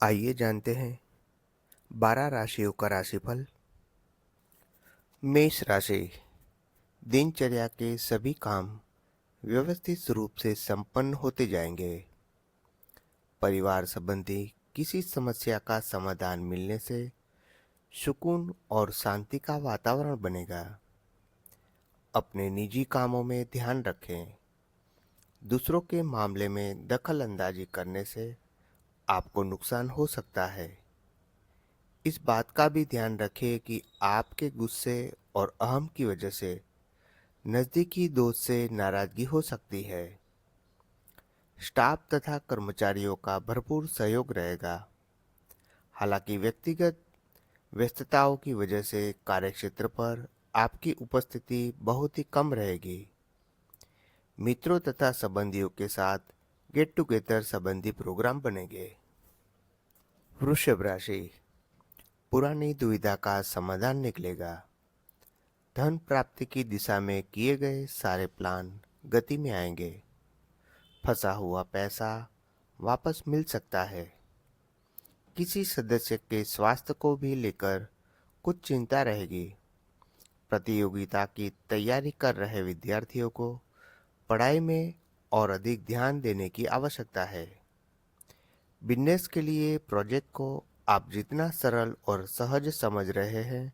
आइए जानते हैं 12 राशियों का राशिफल। मेष राशि। दिनचर्या के सभी काम व्यवस्थित रूप से संपन्न होते जाएंगे। परिवार संबंधी किसी समस्या का समाधान मिलने से सुकून और शांति का वातावरण बनेगा। अपने निजी कामों में ध्यान रखें। दूसरों के मामले में दखल अंदाजी करने से आपको नुकसान हो सकता है। इस बात का भी ध्यान रखें कि आपके गुस्से और अहम की वजह से नज़दीकी दोस्त से नाराजगी हो सकती है। स्टाफ तथा कर्मचारियों का भरपूर सहयोग रहेगा। हालांकि व्यक्तिगत व्यस्तताओं की वजह से कार्यक्षेत्र पर आपकी उपस्थिति बहुत ही कम रहेगी। मित्रों तथा संबंधियों के साथ गेट टुगेदर संबंधी प्रोग्राम बनेंगे। वृषभ राशि। पुरानी दुविधा का समाधान निकलेगा। धन प्राप्ति की दिशा में किए गए सारे प्लान गति में आएंगे। फंसा हुआ पैसा वापस मिल सकता है। किसी सदस्य के स्वास्थ्य को भी लेकर कुछ चिंता रहेगी। प्रतियोगिता की तैयारी कर रहे विद्यार्थियों को पढ़ाई में और अधिक ध्यान देने की आवश्यकता है। बिजनेस के लिए प्रोजेक्ट को आप जितना सरल और सहज समझ रहे हैं,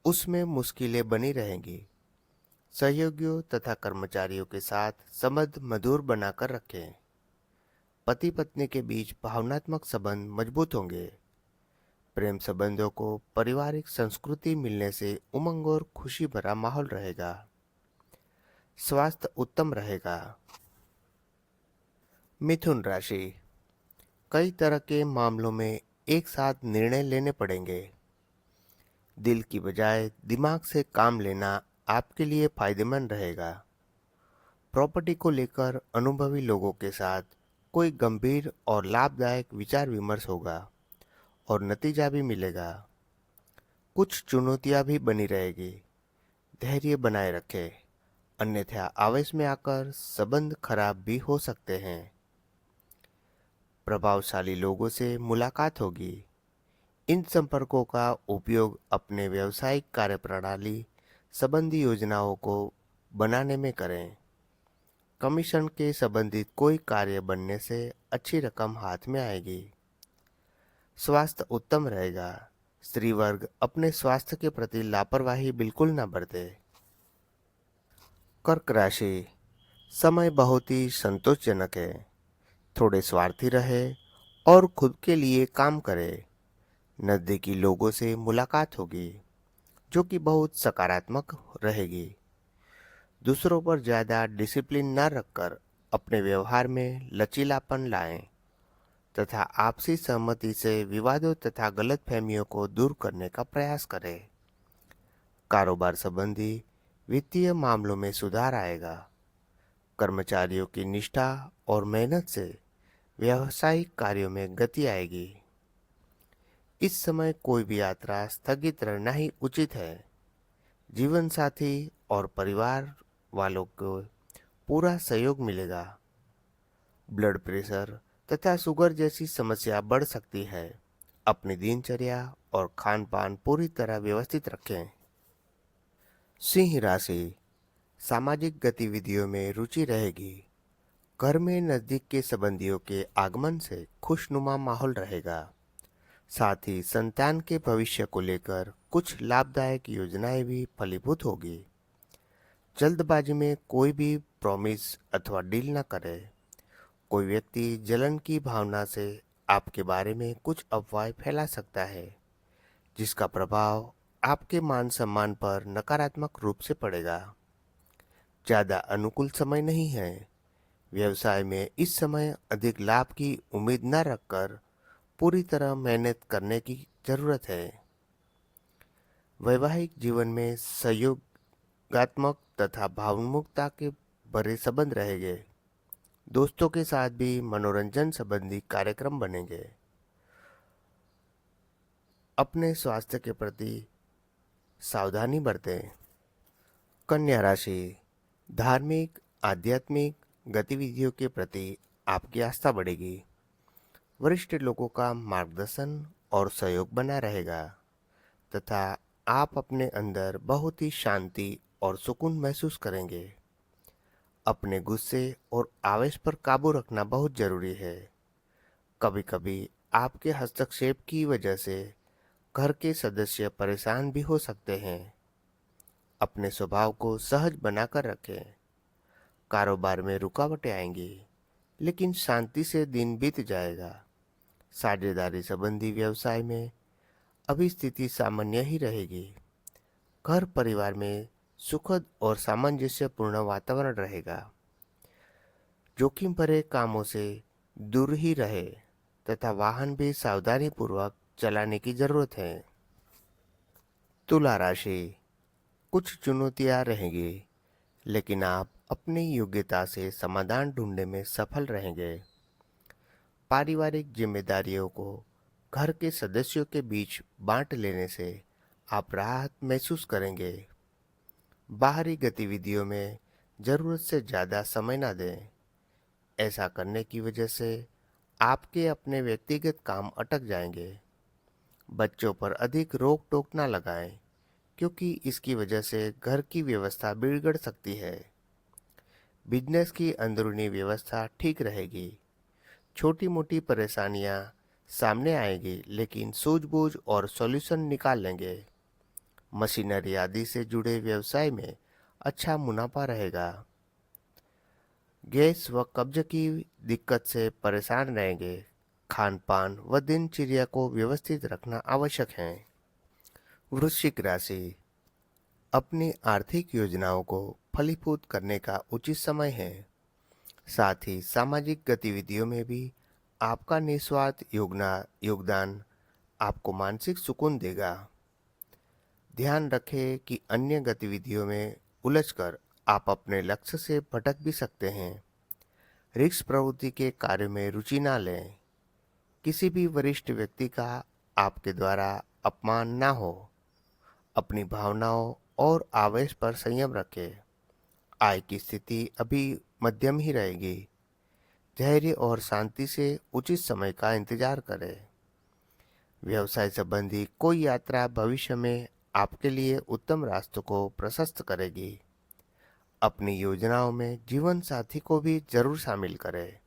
उसमें मुश्किलें बनी रहेंगी। सहयोगियों तथा कर्मचारियों के साथ संबंध मधुर बनाकर रखें। पति पत्नी के बीच भावनात्मक संबंध मजबूत होंगे। प्रेम संबंधों को पारिवारिक संस्कृति मिलने से उमंग और खुशी भरा माहौल रहेगा। स्वास्थ्य उत्तम रहेगा। मिथुन राशि। कई तरह के मामलों में एक साथ निर्णय लेने पड़ेंगे। दिल की बजाय दिमाग से काम लेना आपके लिए फायदेमंद रहेगा। प्रॉपर्टी को लेकर अनुभवी लोगों के साथ कोई गंभीर और लाभदायक विचार विमर्श होगा और नतीजा भी मिलेगा। कुछ चुनौतियां भी बनी रहेगी। धैर्य बनाए रखें, अन्यथा आवेश में आकर संबंध खराब भी हो सकते हैं। प्रभावशाली लोगों से मुलाकात होगी। इन संपर्कों का उपयोग अपने व्यावसायिक कार्यप्रणाली संबंधी योजनाओं को बनाने में करें। कमीशन के संबंधित कोई कार्य बनने से अच्छी रकम हाथ में आएगी। स्वास्थ्य उत्तम रहेगा। स्त्री वर्ग अपने स्वास्थ्य के प्रति लापरवाही बिल्कुल न बरते। कर्क राशि। समय बहुत ही संतोषजनक है। थोड़े स्वार्थी रहे और खुद के लिए काम करें। नज़दीकी लोगों से मुलाकात होगी जो कि बहुत सकारात्मक रहेगी। दूसरों पर ज़्यादा डिसिप्लिन न रखकर अपने व्यवहार में लचीलापन लाएं तथा आपसी सहमति से विवादों तथा गलतफहमियों को दूर करने का प्रयास करें। कारोबार संबंधी वित्तीय मामलों में सुधार आएगा। कर्मचारियों की निष्ठा और मेहनत से व्यावसायिक कार्यों में गति आएगी। इस समय कोई भी यात्रा स्थगित रहना ही उचित है। जीवन साथी और परिवार वालों को पूरा सहयोग मिलेगा। ब्लड प्रेशर तथा शुगर जैसी समस्या बढ़ सकती है। अपनी दिनचर्या और खान पान पूरी तरह व्यवस्थित रखें। सिंह राशि। सामाजिक गतिविधियों में रुचि रहेगी। घर में नजदीक के संबंधियों के आगमन से खुशनुमा माहौल रहेगा। साथ ही संतान के भविष्य को लेकर कुछ लाभदायक योजनाएं भी फलीभूत होगी। जल्दबाजी में कोई भी प्रॉमिस अथवा डील न करें। कोई व्यक्ति जलन की भावना से आपके बारे में कुछ अफवाहें फैला सकता है, जिसका प्रभाव आपके मान सम्मान पर नकारात्मक रूप से पड़ेगा। ज़्यादा अनुकूल समय नहीं है। व्यवसाय में इस समय अधिक लाभ की उम्मीद न रखकर पूरी तरह मेहनत करने की जरूरत है। वैवाहिक जीवन में सहयोगात्मक तथा भावुकता के भरे संबंध रहेंगे। दोस्तों के साथ भी मनोरंजन संबंधी कार्यक्रम बनेंगे। अपने स्वास्थ्य के प्रति सावधानी बरतें। कन्या राशि। धार्मिक आध्यात्मिक गतिविधियों के प्रति आपकी आस्था बढ़ेगी। वरिष्ठ लोगों का मार्गदर्शन और सहयोग बना रहेगा तथा आप अपने अंदर बहुत ही शांति और सुकून महसूस करेंगे। अपने गुस्से और आवेश पर काबू रखना बहुत जरूरी है। कभी-कभी आपके हस्तक्षेप की वजह से घर के सदस्य परेशान भी हो सकते हैं। अपने स्वभाव को सहज बनाकर रखें। कारोबार में रुकावटें आएंगी, लेकिन शांति से दिन बीत जाएगा। साझेदारी संबंधी व्यवसाय में अभी स्थिति सामान्य ही रहेगी। घर परिवार में सुखद और सामंजस्यपूर्ण वातावरण रहेगा। जोखिम भरे कामों से दूर ही रहे तथा वाहन भी सावधानी पूर्वक चलाने की जरूरत है। तुला राशि, कुछ चुनौतियां रहेंगी, लेकिन आप अपनी योग्यता से समाधान ढूंढने में सफल रहेंगे। पारिवारिक जिम्मेदारियों को घर के सदस्यों के बीच बांट लेने से आप राहत महसूस करेंगे। बाहरी गतिविधियों में जरूरत से ज्यादा समय ना दें। ऐसा करने की वजह से आपके अपने व्यक्तिगत काम अटक जाएंगे। बच्चों पर अधिक रोक टोक ना लगाएं, क्योंकि इसकी वजह से घर की व्यवस्था बिगड़ सकती है। बिजनेस की अंदरूनी व्यवस्था ठीक रहेगी। छोटी मोटी परेशानियां सामने आएगी, लेकिन सूझबूझ और सॉल्यूशन निकाल लेंगे। मशीनरी आदि से जुड़े व्यवसाय में अच्छा मुनाफा रहेगा। गैस व कब्ज की दिक्कत से परेशान रहेंगे। खान पान व दिनचर्या को व्यवस्थित रखना आवश्यक है। वृश्चिक राशि, अपनी आर्थिक योजनाओं को फलीभूत करने का उचित समय है। साथ ही सामाजिक गतिविधियों में भी आपका निस्वार्थ योगदान आपको मानसिक सुकून देगा। ध्यान रखें कि अन्य गतिविधियों में उलझकर आप अपने लक्ष्य से भटक भी सकते हैं। रिस्क प्रवृत्ति के कार्य में रुचि ना लें। किसी भी वरिष्ठ व्यक्ति का आपके द्वारा अपमान ना हो। अपनी भावनाओं और आवेश पर संयम रखें। आय की स्थिति अभी मध्यम ही रहेगी। धैर्य और शांति से उचित समय का इंतजार करें। व्यवसाय संबंधी कोई यात्रा भविष्य में आपके लिए उत्तम रास्तों को प्रशस्त करेगी। अपनी योजनाओं में जीवन साथी को भी जरूर शामिल करें।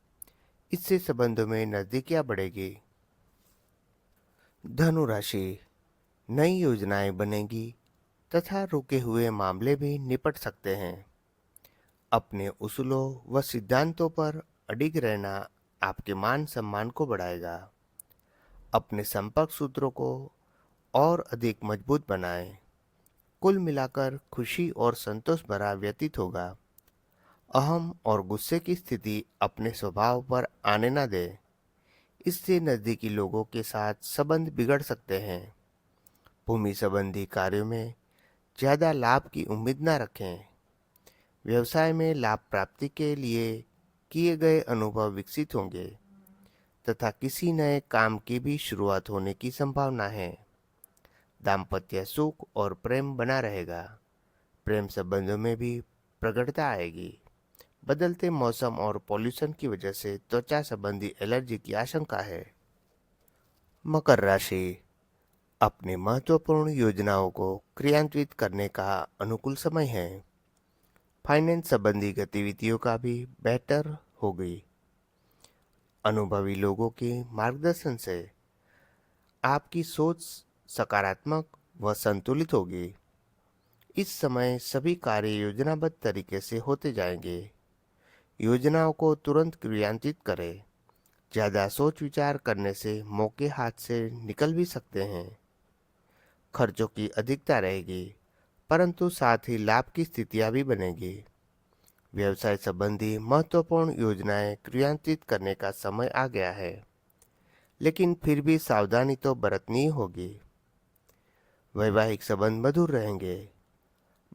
इससे संबंधों में नजदीकियां बढ़ेगी। धनु राशि, नई योजनाएं बनेगी तथा रुके हुए मामले भी निपट सकते हैं। अपने उसूलों व सिद्धांतों पर अडिग रहना आपके मान सम्मान को बढ़ाएगा। अपने संपर्क सूत्रों को और अधिक मजबूत बनाएं। कुल मिलाकर खुशी और संतोष भरा व्यतीत होगा। अहम और गुस्से की स्थिति अपने स्वभाव पर आने न दें। इससे नजदीकी लोगों के साथ संबंध बिगड़ सकते हैं। भूमि संबंधी कार्यों में ज्यादा लाभ की उम्मीद न रखें। व्यवसाय में लाभ प्राप्ति के लिए किए गए अनुभव विकसित होंगे तथा किसी नए काम की भी शुरुआत होने की संभावना है। दाम्पत्य सुख और प्रेम बना रहेगा। प्रेम संबंधों में भी प्रगढ़ता आएगी। बदलते मौसम और पॉल्यूशन की वजह से त्वचा संबंधी एलर्जी की आशंका है। मकर राशि, अपनी महत्वपूर्ण योजनाओं को क्रियान्वित करने का अनुकूल समय है। फाइनेंस संबंधी गतिविधियों का भी बेहतर होगी। अनुभवी लोगों के मार्गदर्शन से आपकी सोच सकारात्मक व संतुलित होगी। इस समय सभी कार्य योजनाबद्ध तरीके से होते जाएंगे। योजनाओं को तुरंत क्रियान्वित करें। ज्यादा सोच विचार करने से मौके हाथ से निकल भी सकते हैं। खर्चों की अधिकता रहेगी, परंतु साथ ही लाभ की स्थितियां भी बनेगी। व्यवसाय संबंधी महत्वपूर्ण योजनाएं क्रियान्वित करने का समय आ गया है, लेकिन फिर भी सावधानी तो बरतनी ही होगी। वैवाहिक संबंध मधुर रहेंगे।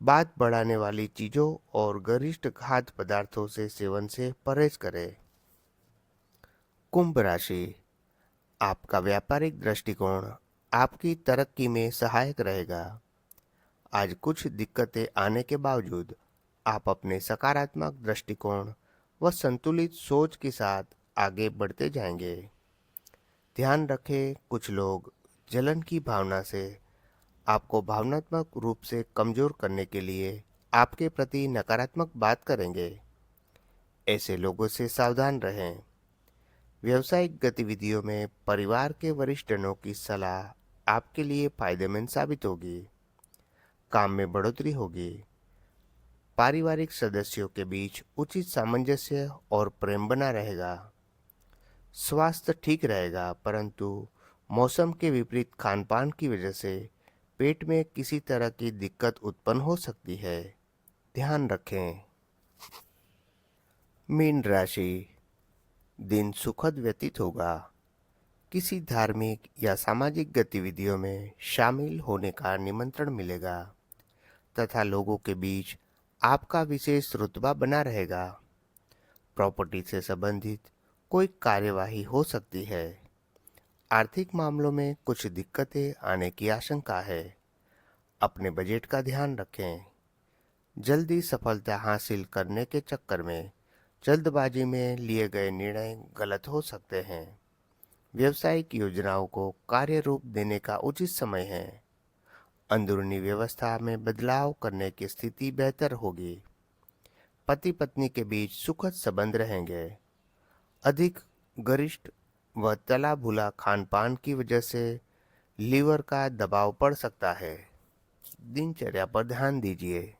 बात बढ़ाने वाली चीजों और गरिष्ठ खाद्य पदार्थों से सेवन से परहेज करें। कुंभ राशि, आपका व्यापारिक दृष्टिकोण आपकी तरक्की में सहायक रहेगा। आज कुछ दिक्कतें आने के बावजूद आप अपने सकारात्मक दृष्टिकोण व संतुलित सोच के साथ आगे बढ़ते जाएंगे। ध्यान रखें, कुछ लोग जलन की भावना से आपको भावनात्मक रूप से कमजोर करने के लिए आपके प्रति नकारात्मक बात करेंगे। ऐसे लोगों से सावधान रहें। व्यावसायिक गतिविधियों में परिवार के वरिष्ठजनों की सलाह आपके लिए फायदेमंद साबित होगी। काम में बढ़ोतरी होगी। पारिवारिक सदस्यों के बीच उचित सामंजस्य और प्रेम बना रहेगा। स्वास्थ्य ठीक रहेगा, परंतु मौसम के विपरीत खान-पान की वजह से पेट में किसी तरह की दिक्कत उत्पन्न हो सकती है। ध्यान रखें। मीन राशि, दिन सुखद व्यतीत होगा। किसी धार्मिक या सामाजिक गतिविधियों में शामिल होने का निमंत्रण मिलेगा तथा लोगों के बीच आपका विशेष रुतबा बना रहेगा। प्रॉपर्टी से संबंधित कोई कार्यवाही हो सकती है। आर्थिक मामलों में कुछ दिक्कतें आने की आशंका है। अपने बजट का ध्यान रखें। जल्दी सफलता हासिल करने के चक्कर में जल्दबाजी में लिए गए निर्णय गलत हो सकते हैं। व्यावसायिक योजनाओं को कार्य रूप देने का उचित समय है। अंदरूनी व्यवस्था में बदलाव करने की स्थिति बेहतर होगी। पति पत्नी के बीच सुखद संबंध रहेंगे। अधिक गरिष्ठ व तला भुना खान पान की वजह से लीवर का दबाव पड़ सकता है। दिनचर्या पर ध्यान दीजिए।